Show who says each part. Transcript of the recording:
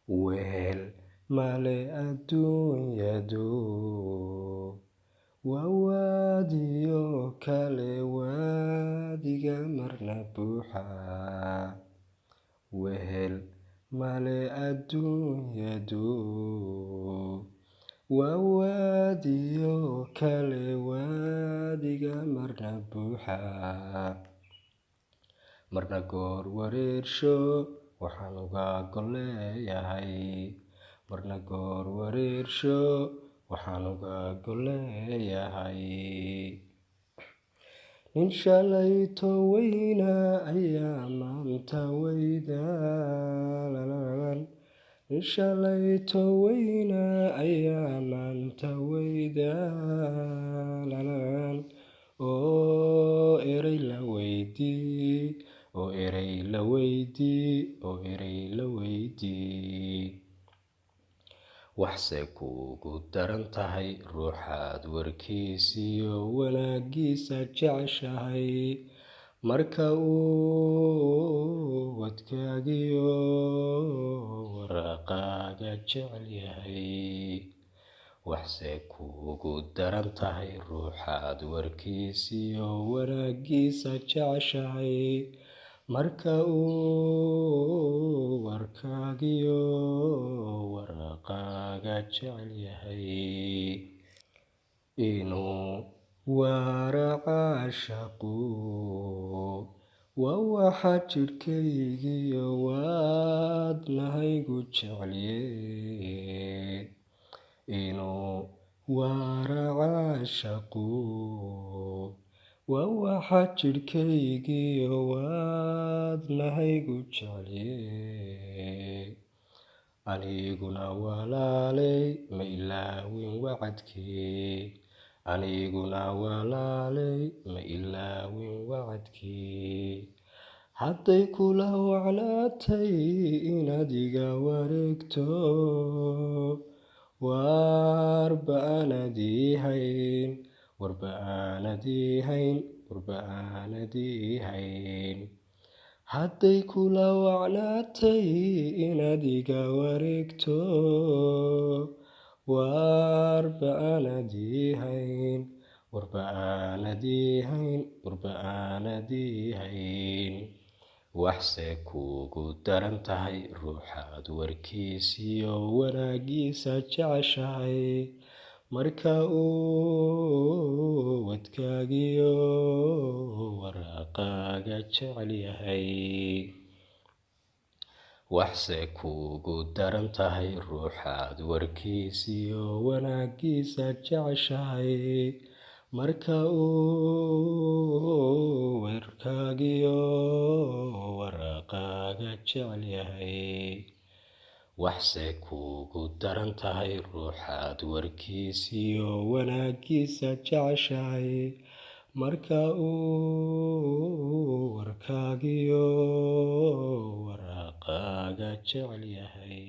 Speaker 1: wehel male adduunyadu waa waadiyo kale waadiga marna buuxa wehel male adduunyadu waa waadiyo kale waadiga marna buuxa marna goor wareersho waxaan uga gol leeyahay marna goor wareersho waxaan uga gol leeyahay nin shalayto weyna ayaa maanta weyda nin shalayto weyna ayaa maanta weyda oo erey la weydii oo erey la weydii oo erey la weydii waxse kuugu daran tahay ruuxaad warkiisiyo wanaagiisa jeceshahay marka uu wadkaagiyo waraaqaaga jecel yahay waxse kuugu daran tahay ruuxaad warkiisiyo wanaagiisa jeceshahay marka uu warkaagiyo waraaqaaga jecel yahay inuu waaraca shaqu waa waxa jidhkaygiyo waadnahaygu jecelye inuu waaraca shaqu waa waxa jidhkaygiyo waadnahaygu jecelye aniguna walaaley ma ilaawin wacadkii aniguna walaaley ma ilaawin wacadkii hadday kula wacnaatay inaad iga wareegto warba aanadii hayn warba aanadii hayn warba aanadii hayn hadday kula wacnaatay inaad iga wareegto warba aanadii hayn warba aanadii hayn warba aanadii hayn waxse kuugu daran tahay ruuxaad warkiisiyo wanaagiisa jeceshahay marka uu wadkaagiyo waraaqaaga jecel yahay waxse kuugu daran tahay ruuxaad warkiisiyo wanaagiisa jeceshahay marka uu warkaagiyo waraaqaaga jecel yahay waxse kuugu daran tahay ruuxaad warkiisiyo wanaagiisa jeceshahay marka uu warkaagiyo waraaqaaga jecel yahay